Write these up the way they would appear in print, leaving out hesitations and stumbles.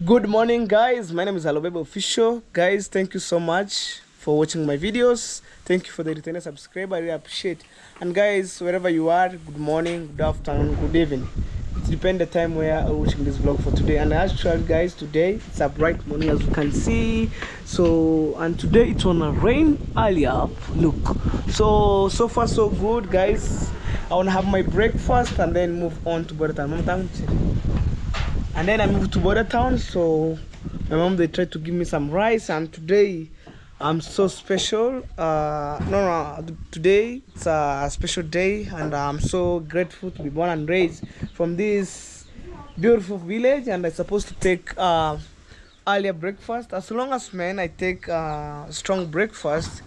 Good morning, guys. My name is Alobebe Official. Guys, thank you so much for watching my videos. Thank you for the returning subscriber. I really appreciate. And guys, wherever you are, good morning, good afternoon, good evening. It depends the time where I'm watching this vlog for today. And actually, guys, today it's a bright morning as you can see. And today it's on a rain earlier. Look. So far so good, guys. I wanna have my breakfast and then move on to Boratan. And then I moved to Border Town, so my mom they tried to give me some rice, and today I'm so special. Today it's a special day, and I'm so grateful to be born and raised from this beautiful village. And I'm supposed to take earlier breakfast. As long as I take strong breakfast,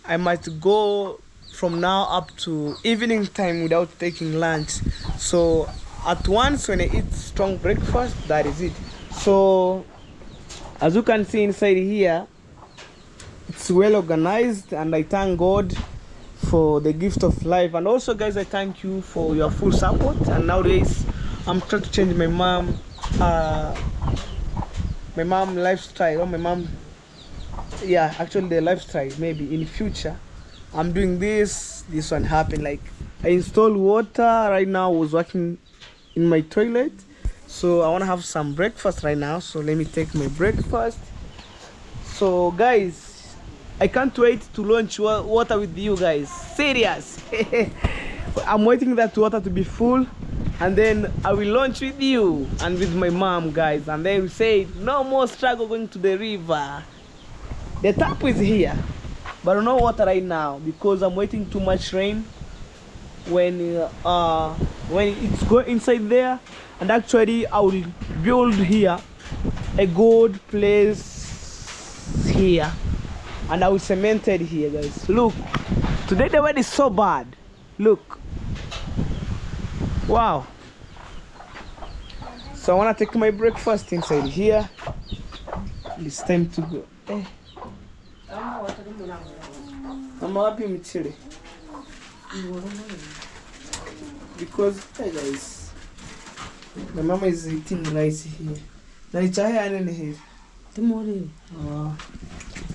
I might go from now up to evening time without taking lunch. So at once when I eat strong breakfast, that is it. So as you can see inside here, it's well organized, and I thank God for the gift of life. And also, guys, I thank you for your full support. And nowadays I'm trying to change my mom lifestyle, or my mom, yeah, actually the lifestyle. Maybe in the future I'm doing this one happen. Like, I installed water right now. I was working in my toilet, so I want to have some breakfast right now. So let me take my breakfast. So guys, I can't wait to launch water with you guys. Serious. I'm waiting that water to be full, and then I will launch with you and with my mom, guys. And then we say no more struggle going to the river. The tap is here, but no water right now because I'm waiting too much rain. When it's go inside there, and actually I will build here a good place here, and I will cement it here, guys. Look, today the weather is so bad. Look, wow. So I want to take my breakfast inside here. It's time to go. I'm happy with chili. Because hey guys, my mama is eating rice here. Now chai and here. Tomorrow. Oh,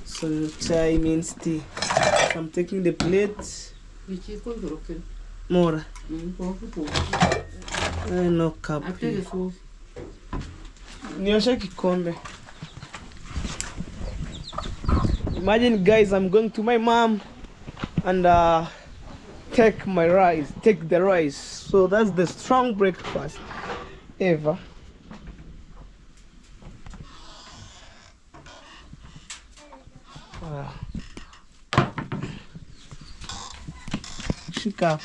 so chai means tea. So I'm taking the plate. More. No cup. Niosha kikombe. Imagine, guys, I'm going to my mom and take the rice. So that's the strong breakfast ever. Shika.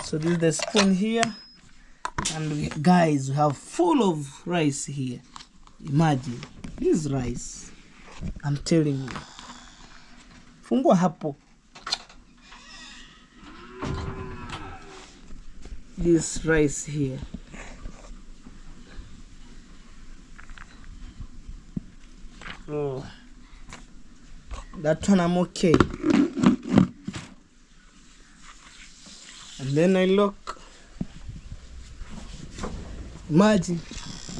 So this is the spoon here, and guys, we have full of rice here. Imagine this rice. I'm telling you. Fungua hapo. This rice here. Oh, that one I'm okay. And then I look. Imagine.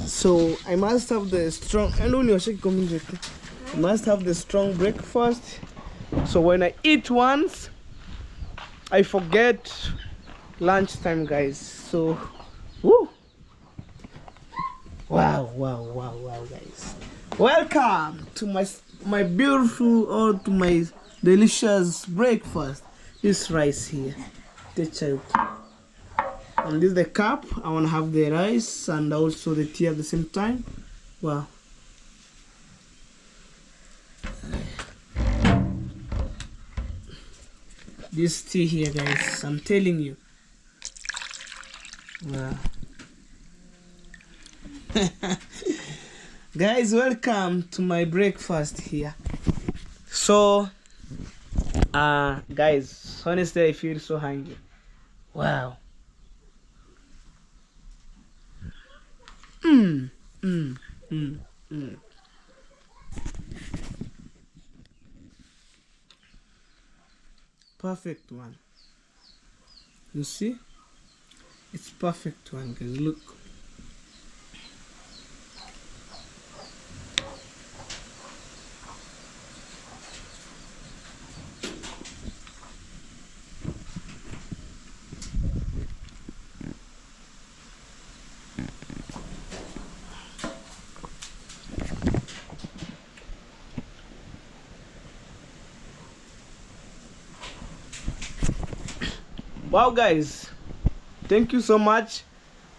So I must have the strong. I don't know. I must have the strong breakfast. So when I eat once, I forget lunchtime, guys. So, woo! Wow, guys. Welcome to my beautiful, or to my delicious breakfast. This rice here, the chai. And this is the cup. I want to have the rice and also the tea at the same time. Wow. This tea here, guys, I'm telling you. Wow. Guys, welcome to my breakfast here. So guys, honestly I feel so hungry. Wow. Perfect one. You see? It's perfect one, guys. Look. Wow, guys, thank you so much.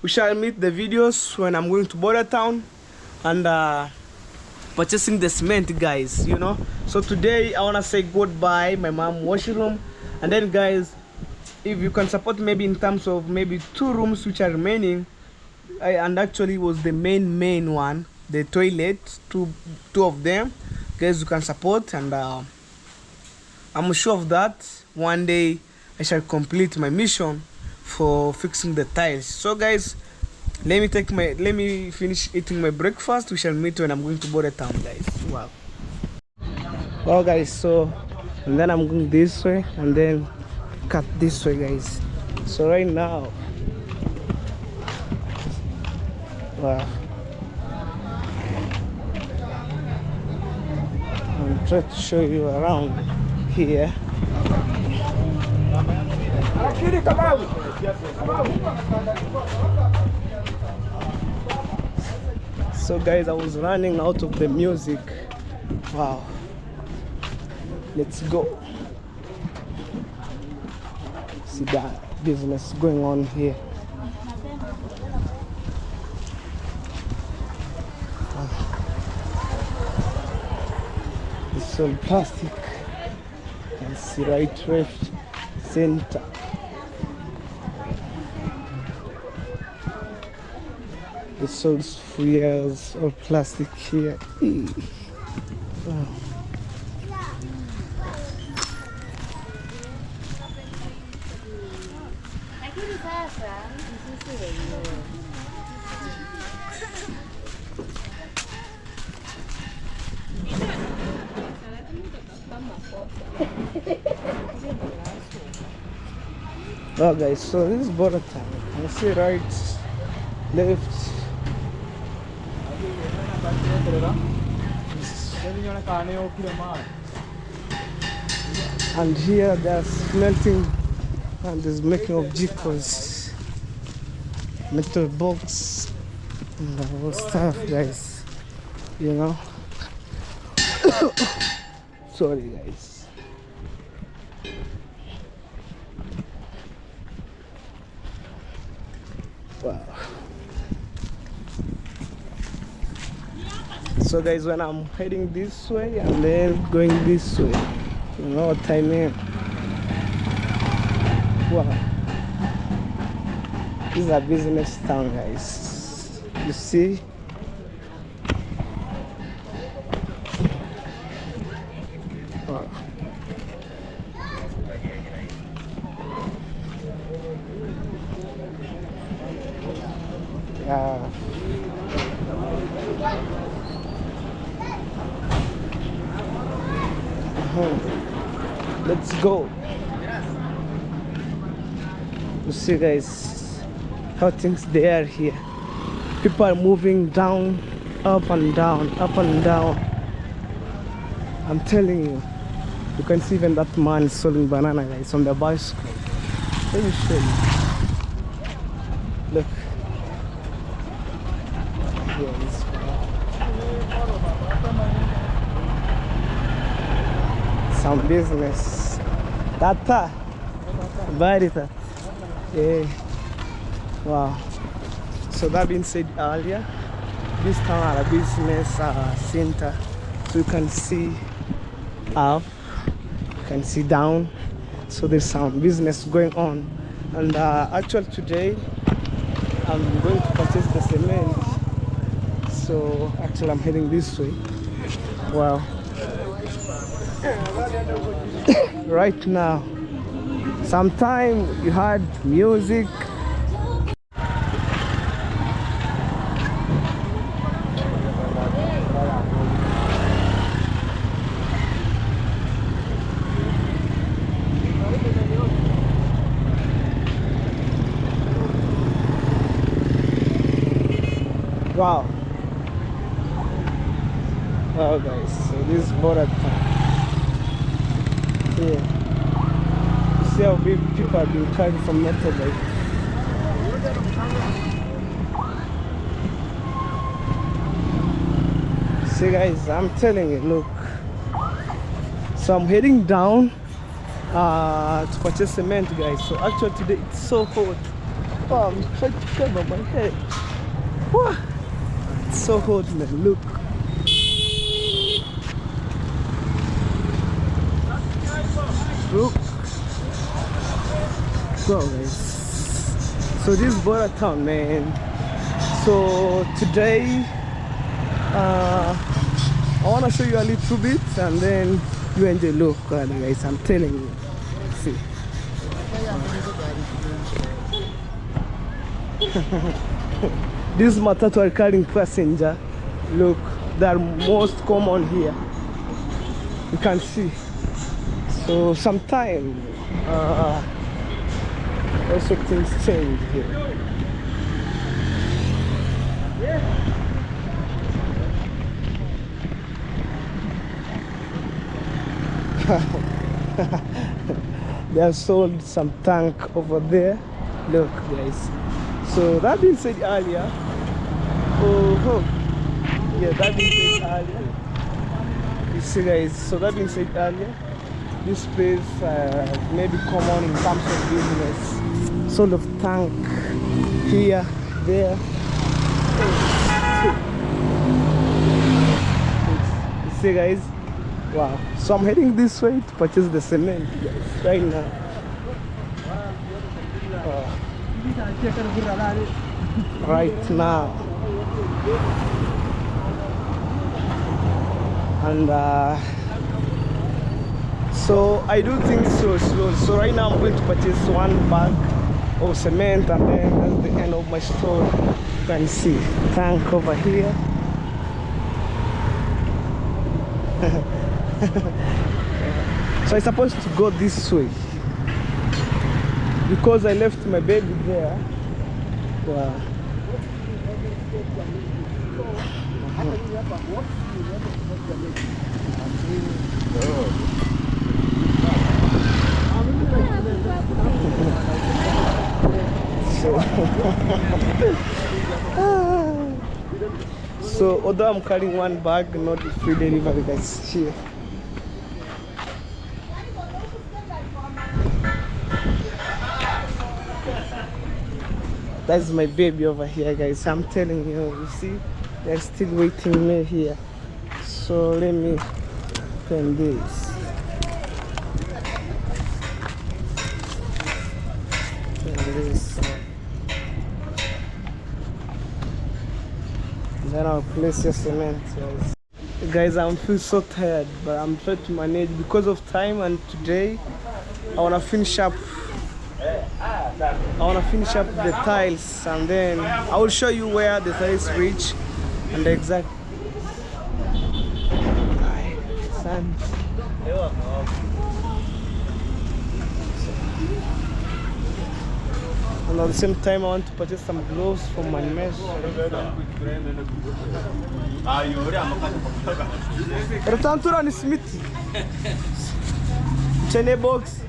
We shall meet the videos when I'm going to border town and purchasing the cement, guys, you know. So today I want to say goodbye my mom washroom, and then guys, if you can support maybe in terms of maybe 2 rooms which are remaining, and actually was the main one, the toilet, two of them, guys, you can support, and I'm sure of that one day I shall complete my mission for fixing the tiles. So guys, let me finish eating my breakfast. We shall meet when I'm going to border town, guys. Wow. Well, guys, so and then I'm going this way and then cut this way, guys. So right now, wow, I'm trying to show you around here. So guys, I was running out of the music. Wow, let's go. See that business going on here. It's all plastic. You can see right, left, center. The sold fuels or plastic here. Wow. Well, guys, so this is border town. You see right, left. And here they're smelting and there's making of jikos, metal box, and the whole stuff, guys. You know. Sorry, guys. Wow. So guys, when I'm heading this way and then going this way, you know what I mean? Wow. This is a business town, guys. You see? Wow. Yeah. Let's go. You see, guys, how things they are here. People are moving down, up and down, up and down. I'm telling you, you can see even that man is selling banana, guys, on the bicycle. Let me show you. Look. Here is some business. Tata, very that. Yeah. Wow. So that being said earlier, this town is a business center. So you can see up, you can see down. So there's some business going on. And actually today, I'm going to purchase the cement. So actually I'm heading this way. Wow. Right now, sometime you had music. Wow. Wow guys, so this is border town. Yeah. You see how big people have been carrying from motorbike. See guys, I'm telling you, look. So I'm heading down to purchase cement guys. So actually today it's so hot. Oh, I'm trying to cover my head. Whoa. It's so hot man, look. Look. Go guys. So this is border town man. So today I want to show you a little bit and then you enjoy. Look guys, I'm telling you. See. This matatu are carrying passenger. Look, they are most common here. You can see. So sometimes also things change here. They have sold some tank over there. Look guys. So that being said earlier, that being said earlier, you see guys, so that being said earlier, this place may be common in terms of business. Sort of tank here, there. You see guys, wow. So I'm heading this way to purchase the cement guys, right now. Right now. And so I do things so slow. So right now I'm going to purchase one bag of cement and then that's the end of my store. You can see tank over here. So I'm supposed to go this way because I left my baby there. Wow. So although I'm carrying one bag, not free delivery guys here. That's my baby over here guys. I'm telling you, you see, they're still waiting me here. So let me turn this. Then I'll place your cement guys. Guys, I'm feel so tired, but I'm trying to manage because of time. And today I want to finish up the tiles, and then I will show you where the tiles reach and the exact sand. And at the same time I want to purchase some gloves for my mesh. Retantura ni smith. Chene box.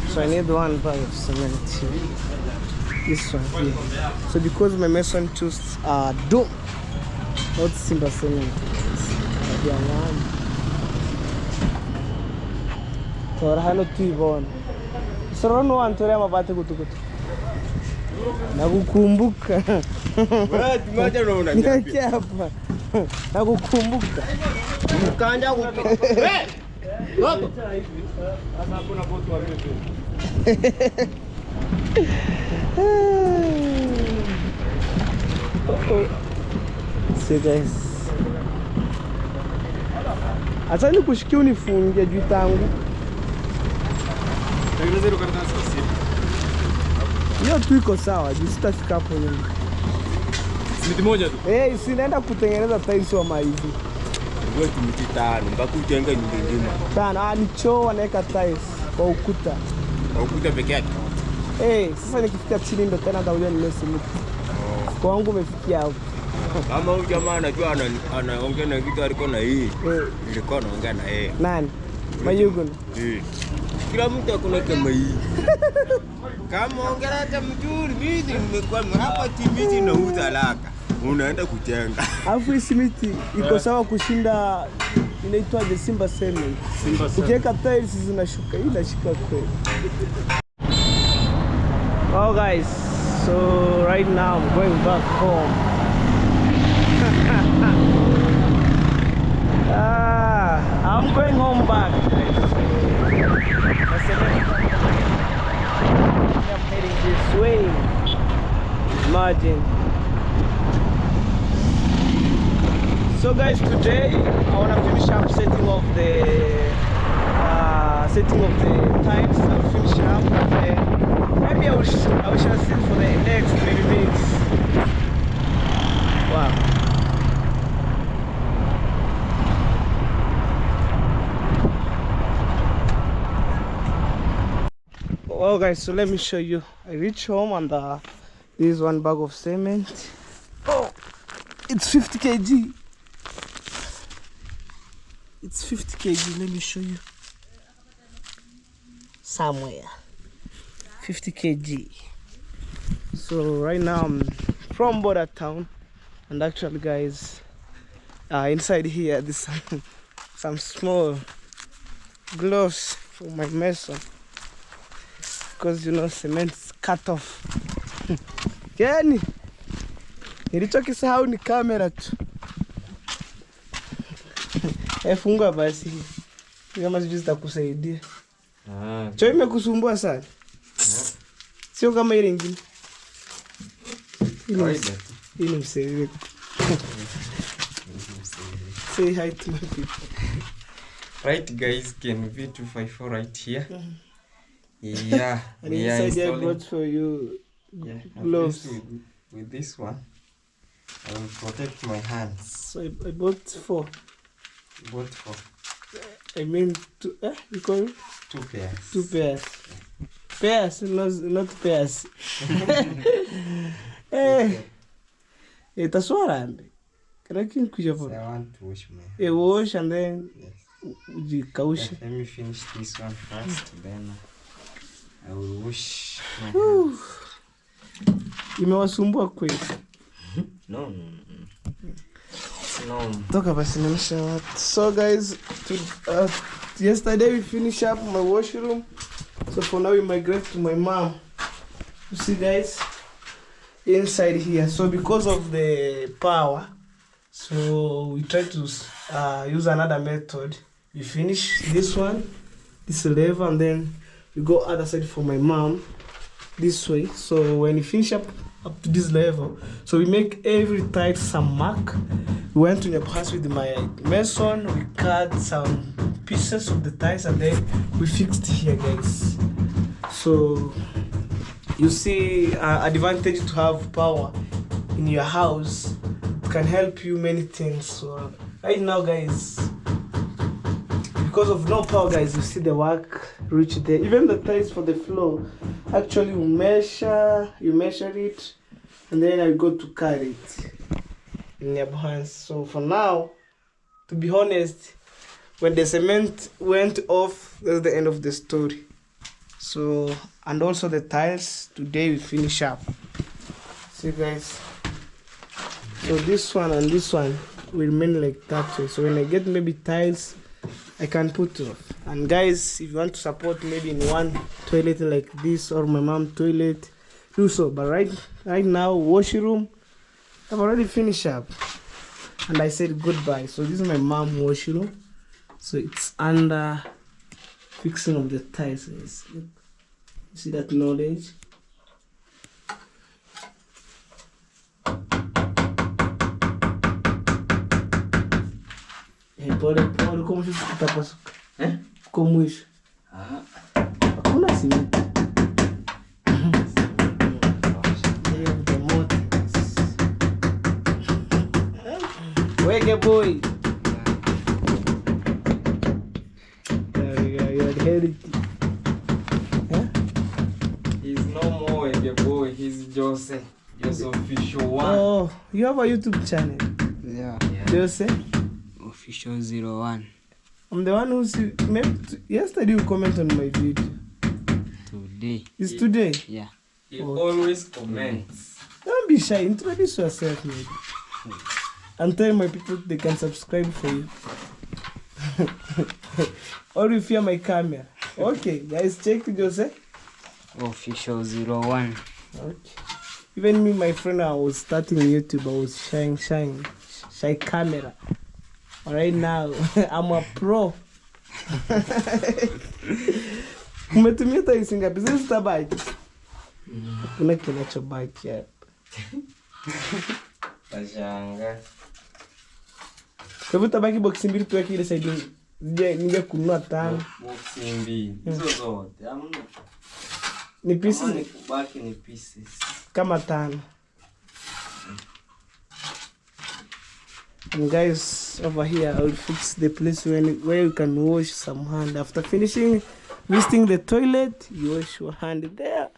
So I need one bag of cement here. This one here. So because my mason chose dome, not simple cement. So I have to go. So I don't want to have a battle to go. Nakukumbuka. Tumeacha unaona Niache hapa. Nakukumbuka. Mkanja kupi. Hapo. Sasa kuna botu wa pepe. See guys. Acha nikushikia unifungie juu tangu. Tengeneza karatasi sisi. Hiyo tu iko sawa, juu sitafika hapo nyuma. Simiti moja tu. Sinaenda kutengeneza tiles wa maizi. wetu miti 5 mpaka ujenge nyumba nzima. Sana ni choo wanaweka tiles kwa ukuta. Kwa ukuta peke yake. Sasa nikifikia chini ndo tena nitakuja ninunue simiti. Kwa wangu umefikia hapo. Kama huyu jamaa anajua anaongea na kitu aliko na hii. Nilikuwa naongea na yeye. Nani? Mayugo. Kila mtu akona kama hii. Kama ongea hata mzuri mimi nimekuwa hapa timiti na utalaka. Unaenda kujenga. Alafu hii simiti iko sawa kushinda inaitwa the Simba Cement. Ukiweka tiles zinashuka, hii inashika kweli. Oh guys, so right now I'm going back home. I'm going home back. I'm heading this way. Imagine. So guys, today I want to finish up setting of the tiles. I'll finish up and maybe I will shall sit for the next 30 minutes. Wow. Well guys, so let me show you. I reach home and this is one bag of cement. Oh, it's 50 kg. It's 50 kg. Let me show you. Somewhere. 50 kg. So right now I'm from border town, and actually guys, inside here there's some small gloves for my mason, because you know cement's cut off. Yani nilichokisahau ni kamera tu. Funga basi kama sijui zitakusaidia. Choo imekusumbua sana. Sio kama ile nyingine. Ile msevile. Say hi to my people. Right guys, can V254 right here. Yeah, and inside I brought for you gloves. With this one, I will protect my hands. So I bought 4. You bought 4? I mean, 2, you call it? 2 pairs. 2 pairs. Pairs, not pairs. That's what I'm. Can I kuja for? I want to wash my hands. Wash and then let me finish this one first, then I will wash my hands. Imewasumbua kweli? No. Toka basi nimesha watu. So guys, yesterday we finished up my washroom. So for now we migrate to my mom. You see guys, inside here. So because of the power, so we try to use another method. We finish this one, this level, and then we go other side for my mom this way. So when we finish up to this level, so we make every tile some mark. We went to the house with my mason, we cut some pieces of the tiles, and then we fixed here guys. So you see advantage to have power in your house. It can help you many things. So right now guys, because of no power guys, you see the work reach there. Even the tiles for the floor, actually you measure it, and then I go to carry it in your hands. So for now, to be honest, when the cement went off, that's the end of the story. So, and also the tiles, today we finish up. See guys, so this one and this one will remain like that way. So when I get maybe tiles, I can put off. And guys, if you want to support maybe in one toilet like this or my mom toilet, do so. But right now, washroom, I've already finished up, and I said goodbye. So this is my mom washroom. So it's under fixing of the tiles. You see that knowledge? Pole como se utapasuka. Como isso? Hakuna simiti. Wege boy. is Jose. Jose Official 1. Oh, you have a YouTube channel. Yeah. Jose? Official 01. I'm the one who's yesterday you comment on my video. Today. It's today? Yeah. He Okay. always comments. Don't be shy. Introduce yourself, maybe. And tell my people they can subscribe for you. Or you fear my camera. Okay, guys, check it, Jose. Official 01. Okay. Even me, my friend, I was starting YouTube. I was shy camera. Right now, I'm a pro. Umetumia taisi ngapi? Sisi tabaki. Kuna kinachobaki hapa. Tashanga. Kwa hivyo tabaki box mbili tu yake ile side. Nije kununua 5. Box mbili. Hizo zote. Hamna. Ni pieces Kama ni kubaki ni pieces. kama 5. And guys, over here I will fix the place where you can wash some hand. After finishing visiting the toilet, you wash your hand there.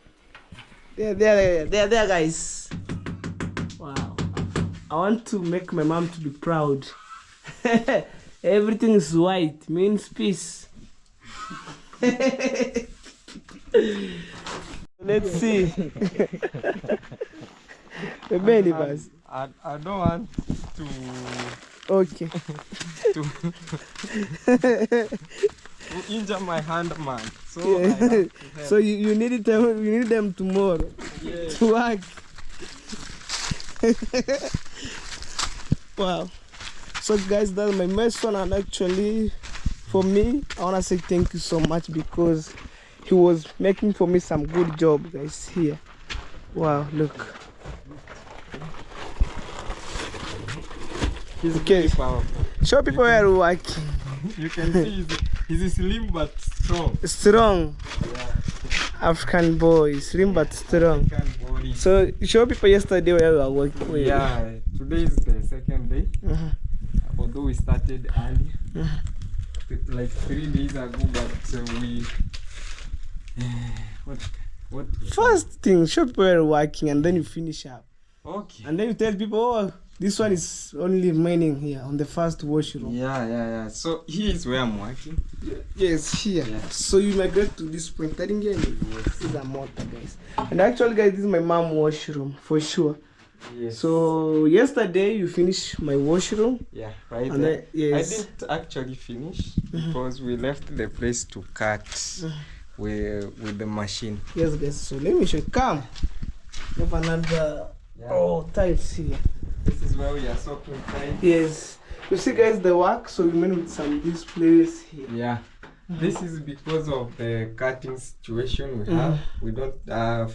There, guys. Wow. I want to make my mom to be proud. Everything is white, means peace. Let's see. The belly bus. I don't want to Okay. to injure my hand, man. So I have to help. So you need them tomorrow to work. Wow. So guys, that's my mason, and actually for me I wanna say thank you so much because he was making for me some good job, guys. Here. Wow, look. He's Okay. very powerful. Show people where you're working. You can see he's slim but strong. Strong. Yeah. African boy, slim but strong. Body. So show people yesterday where you were working. Yeah, today is the second day. Although we started early, like 3 days ago, but we what? First thing, show people where you're working, and then you finish up. Okay. And then you tell people, oh, this one is only remaining here on the first washroom. Yeah. So here is where I'm working. Yes, here. Yeah. So you migrate to this point. I didn't get it. This is a motor, guys. And actually, guys, this is my mom washroom for sure. Yes. So yesterday you finished my washroom. Yeah, right And there. yes. I didn't actually finish because we left the place to cut with the machine. Yes, guys. So let me show you. Come. We have another tiles here. This is where we are soaking time. Yes. You see, guys, the work. So we made with some displays here. Yeah. This is because of the cutting situation we have. We don't.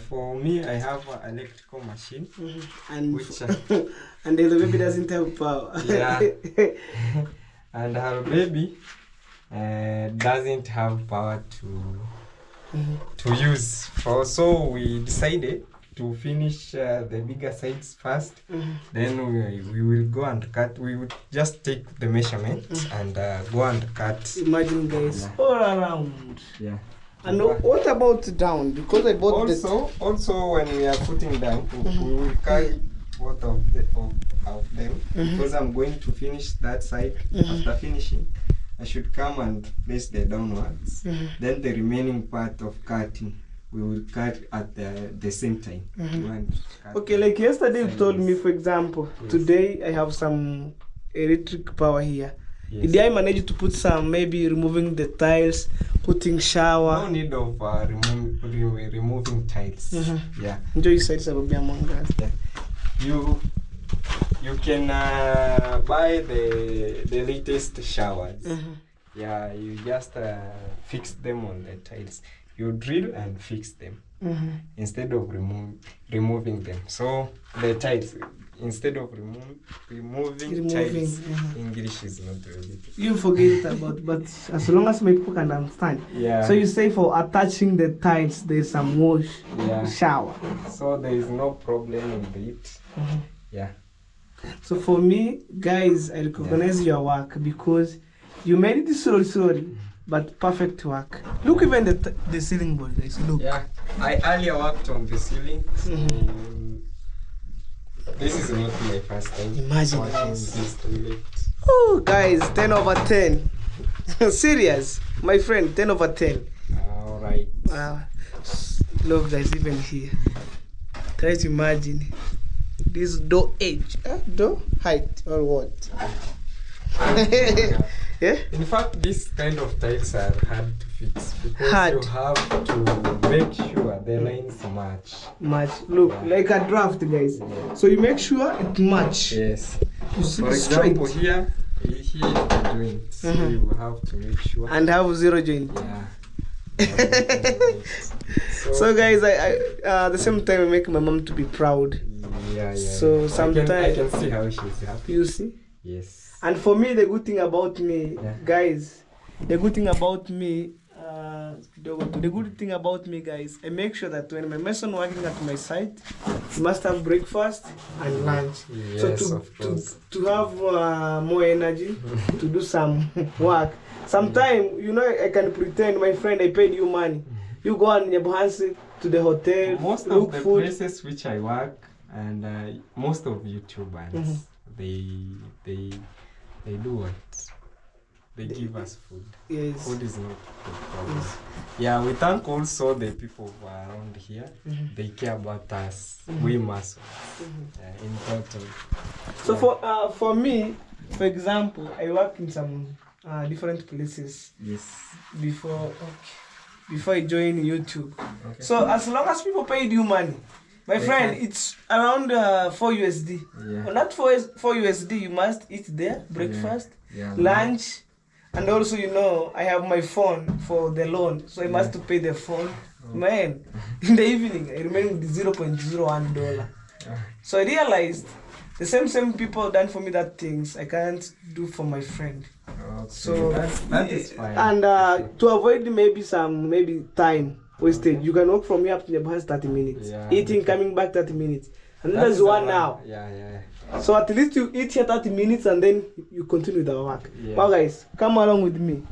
For me, I have an electrical machine, And which and the baby doesn't have power. yeah, and her baby doesn't have power to use. So we decided to finish the bigger sides first. Then we will go and cut. We would just take the measurements and go and cut. Imagine, guys, all around. Yeah. And what about down? Because I bought also when we are putting down, we will carry both of them because I'm going to finish that side. After finishing, I should come and place the downwards. Then the remaining part of cutting we will cut at the same time. Okay, like yesterday you told me, for example, today I have some electric power here. Did I manage to put some, maybe removing the tiles, putting shower? No need of removing tiles. Yeah. Enjoy your sides of among us. Yeah. You can buy the latest showers. Yeah, you just fix them on the tiles. You drill and fix them instead of removing them. So the tiles, instead of removing tiles, English is not really. You forget about, but as long as my people can understand. Yeah. So you say for attaching the tiles, there's some wash, shower. So there is no problem in it. Yeah. So for me, guys, I recognize your work because you made it slowly, but perfect work. Look, even the ceiling board, guys. Look. Yeah, I earlier worked on the ceiling, so this is not my first time. Imagine working on this. this toilet. Oh, guys, 10 over 10. Serious, my friend, 10 over 10. All right. Wow. Look, guys, even here. Try to imagine this door edge, door height, or what? Yeah. In fact, this kind of tiles are hard to fix because Hard. you have to make sure the lines match. Look, like a draft, guys. Yeah. So you make sure it match. Yes. You see For straight. example, here is the joint. So you have to make sure. And have zero joint. Yeah. So guys, I the same time I make my mom to be proud. Yeah. So sometimes I can see how she's happy. you see. Yes. And for me, the good thing about me, Yeah. guys, the good thing about me, guys, I make sure that when my mason working at my site, he must have breakfast and lunch. Yes, So of course. to have more energy to do some work. Sometimes, I can pretend, my friend, I paid you money. You go on Nyabuhansi to the hotel, Most look of the food. places which I work and most of YouTubers, they do what? They give us food. Yes. Food is not the problem. Yeah, we thank also the people who are around here. They care about us. We must. In total. So for me, for example, I work in some different places Yes. before I join YouTube. Okay. So as long as people paid you money, my friend, it's around 4 USD. Yeah. Not 4 USD, you must eat there, breakfast, Yeah. lunch, and also I have my phone for the loan, so I must to pay the phone. Man, in the evening I remain with $0.01. So I realized the same people done for me that things I can't do for my friend. Okay. So that is fine. And to avoid maybe time wasted, you can walk from here up to the bus 30 minutes. Yeah. Eating, coming back 30 minutes. And then That there's is 1 a hour. Yeah. So at least you eat here 30 minutes and then you continue the work. Yeah. Well guys, come along with me.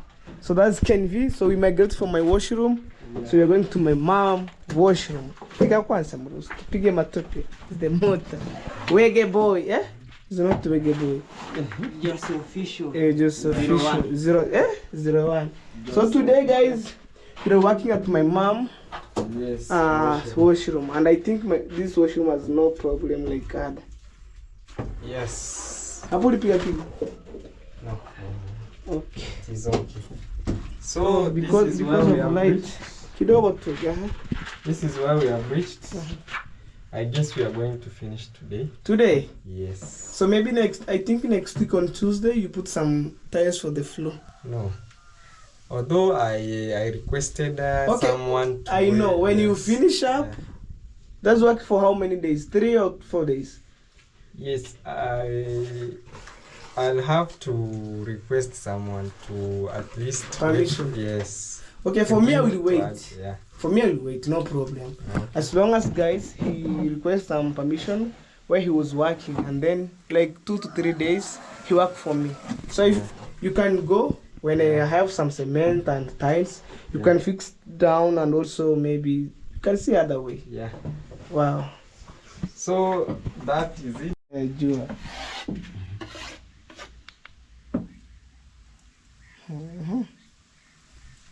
So that's Ken V. So we migrate from my washroom. Yeah. So we're going to my mom washroom. Piga kwanza mrusu. Tupige matope. It's the motor. Wege boy, eh? It's not Wege boy. Just official. Just official. 01. So today guys, we're working at my mom Yes. washroom. And I think this washroom has no problem like other. Yes. Hapo ulipiga piga? No. Okay. It is okay. So Because this is where we of have light. reached. Kidogo tu. This is where we have reached. I guess we are going to finish today. Today. Yes. So maybe next week on Tuesday you put some tiles for the floor. No. Although I requested someone to I know. When you yes. finish up, that's work for how many days? 3 or 4 days? Yes, I'll have to request someone to at least Permission. Yes. Okay, for me I will To wait. add, yeah. For me I will wait, no problem. Okay. As long as guys he requests some permission where he was working, and then like 2 to 3 days he worked for me. So if you can go when I have some cement and tiles, you can fix down, and also maybe you can see other way. Yeah. Wow. So that is it. Jua.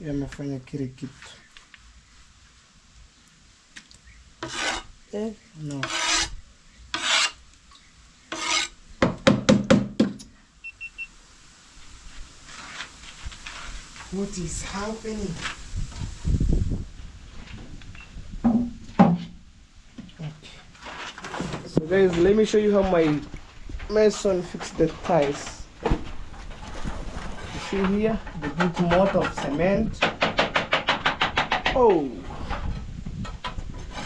Yamefanya kile kitu. No. What is happening? So guys, let me show you how my mason fixed the tiles. You see here, the big motor of cement. Oh,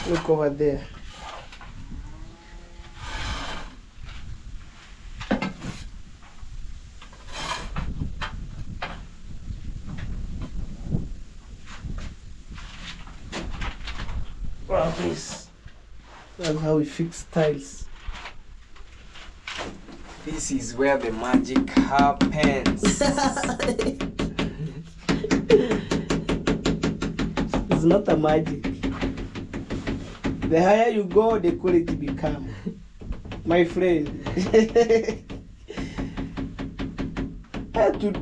look over there. Wow, this. That's how we fix tiles. This is where the magic happens. It's not a magic. The higher you go, the cooler it become. My friend.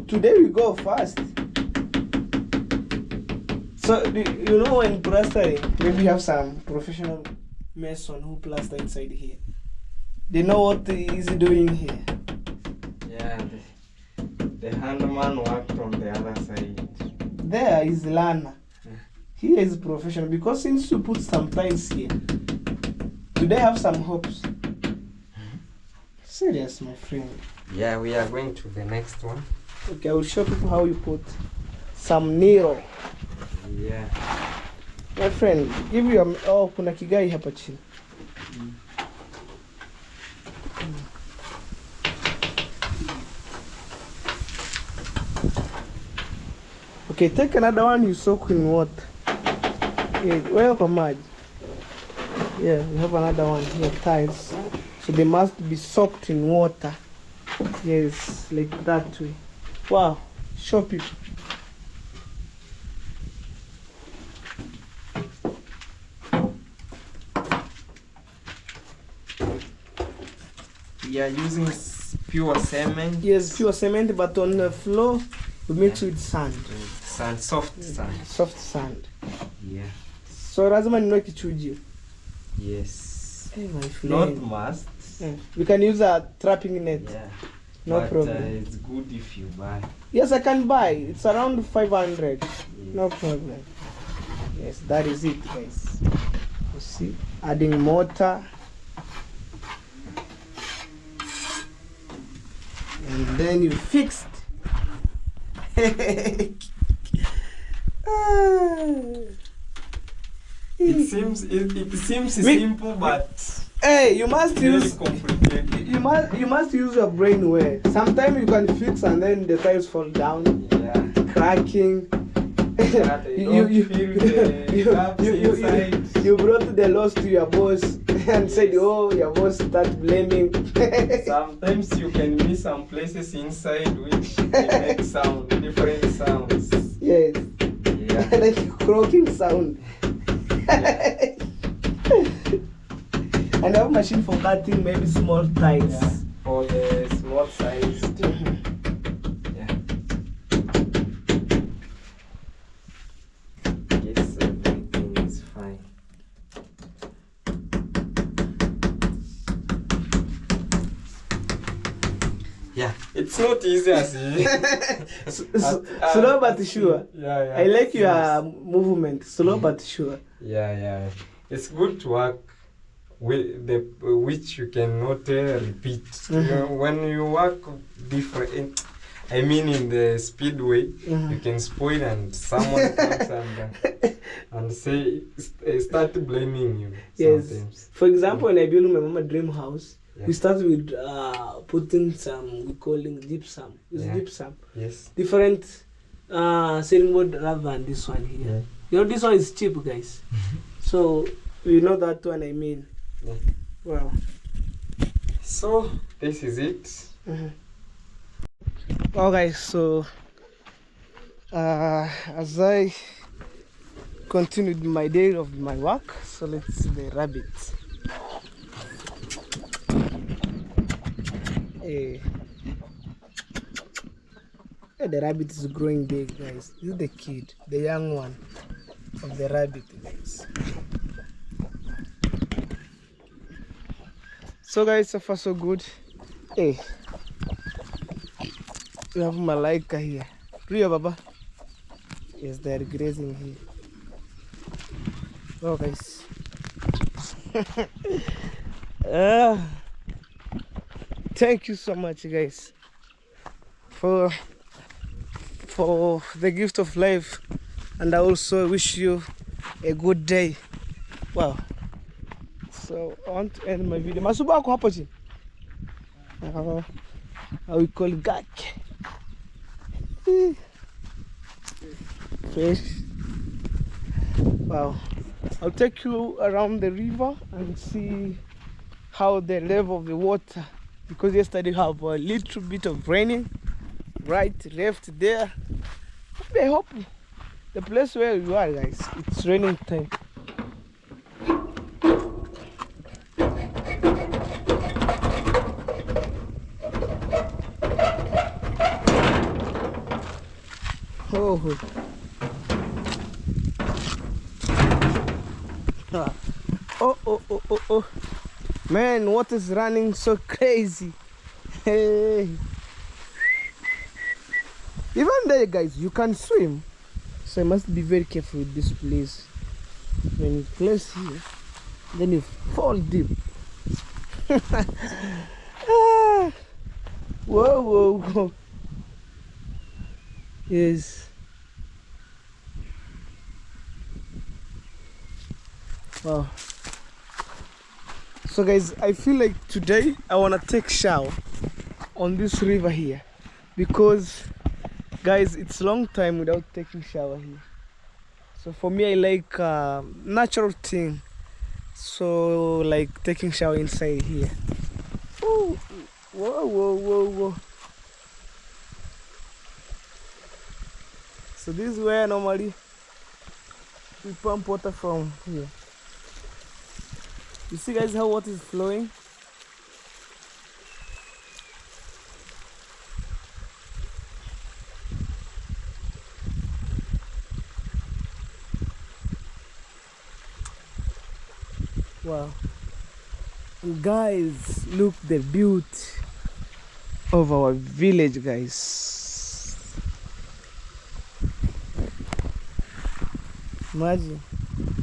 Today we go fast. So you know when plastering, maybe you have some professional mason who plaster inside here. They know what is doing here. Yeah, the handman worked on the other side. There is learner. Here is professional because since you put some tiles here, do they have some hopes? Serious, my friend. Yeah, we are going to the next one. Okay, I will show people how you put some needle. Yeah. My friend, give you a kuna kigai hapa chini. Okay, take another one you soak in water. Yeah, welcome, Maj. Yeah, we have another one here, tiles. So they must be soaked in water. Yes, like that way. Wow, show people. We are using pure cement. Yes, pure cement, but on the floor we mix with sand. Sand, soft sand. Soft sand. Yeah. So lazima ninunue kichujio. Yes. Hey, my Not friend. must. We can use a trapping net. Yeah. No But, problem. it's good if you buy. Yes, I can buy. It's around 500. Yes. No problem. Yes, that is it, guys. You see, adding mortar. And then you fixed. It seems simple, but Hey, you must really use complicated. you must use your brain well. Sometimes you can fix and then the tiles fall down, Yeah. cracking. Yeah, they don't feel the gaps inside. you brought the loss to your boss and said, oh, your boss start blaming. Sometimes you can miss some places inside which they make sound, different sounds. Yes, Yeah. like croaking sound. Yeah. And I have a machine for cutting maybe small tiles. Yeah. For the small size. Yeah. Yes, everything is fine. Yeah, it's not easy as Slow but sure. Yeah. I like your movement, slow but sure. Yeah. It's good to work with the which you cannot repeat. You know, when you work different, I mean in the speed way, you can spoil and someone comes and say start blaming you. Yes. Sometimes. For example, when I built my mama dream house, Yeah. we start with putting some, we calling gypsum. It's Yeah. gypsum. Yes. Different ceiling board rather than this one here. Yeah. You know, this one is cheap, guys. So you know that one I mean. Yeah. Wow. So this is it. Well, guys, so as I continued my day of my work, so let's see the rabbit. Hey. Hey, the rabbit is growing big, guys. This is the kid, the young one of the rabbit, guys. So guys, so far so good. Hey, we have Malaika here. Rio Baba. Yes, they are grazing here. Oh guys. Thank you so much, guys, for the gift of life, and I also wish you a good day. Wow. So I want to end my video. Masuba ako hapo chini. I will call Gak. Fish. Wow. I'll take you around the river and see how the level of the water, because yesterday have a little bit of raining right left there. I hope the place where you are, guys, it's raining time. Oh. Oh, oh, oh, oh, oh. Man, water is running so crazy. Hey. Even there, guys, you can swim. So you must be very careful with this place. When you place here, then you fall deep. Ah. Whoa, whoa, whoa. Yes. Wow. So guys, I feel like today I wanna take shower on this river here, because guys, it's long time without taking shower here. So for me, I like natural thing. So like taking shower inside here. Ooh. Whoa, whoa, whoa, whoa. So this is where normally we pump water from here. You see guys how water is flowing? Wow. And guys, look the beauty of our village, guys. Imagine,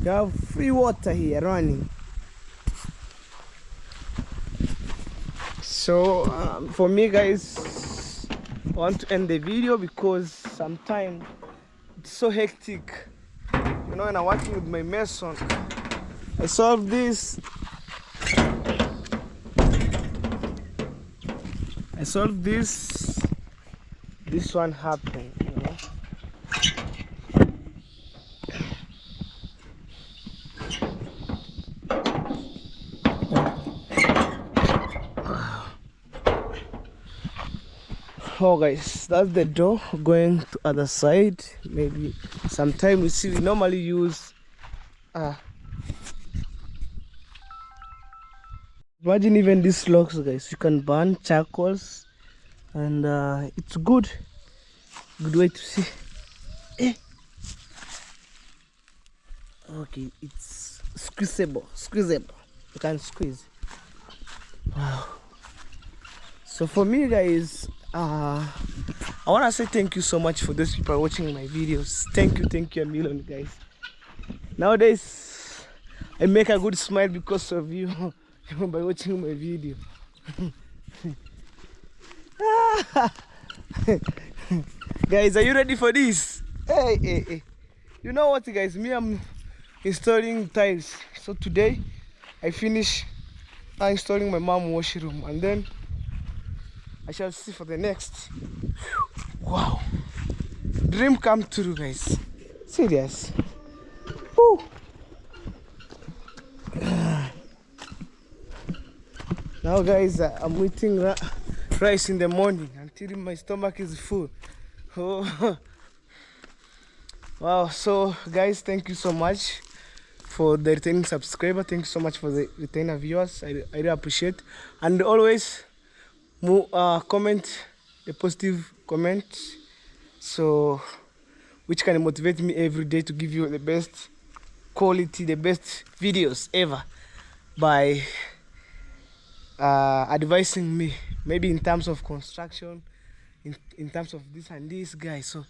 you have free water here running. So for me, guys, I want to end the video because sometimes it's so hectic. You know, when I'm working with my mason, I solve this. I solve this. This one happened, you know. Oh guys, that's the door going to other side. Maybe sometime we see we normally use imagine even these logs, guys, you can burn charcoals, and it's good way to see. Okay, it's squeezable, you can squeeze. Wow. So for me, guys, I want to say thank you so much for those people watching my videos. Thank you a million, guys. Nowadays I make a good smile because of you by watching my video. Guys, are you ready for this? Hey. You know what, guys, me, I'm installing tiles. So today I finish installing my mom's washroom, and then I shall see for the next. Wow, dream come true, guys. Serious. Woo. Now, guys, I'm eating rice in the morning until my stomach is full. Oh. Wow. So guys, thank you so much for the returning subscriber. Thank you so much for the returning viewers. I really appreciate, and always comment a positive comment, so which can motivate me every day to give you the best quality, the best videos ever, by advising me, maybe in terms of construction, in terms of this and this, guys. So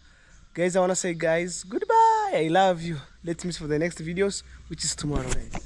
guys, I want to say, guys, goodbye. I love you. Let's meet for the next videos, which is tomorrow, guys.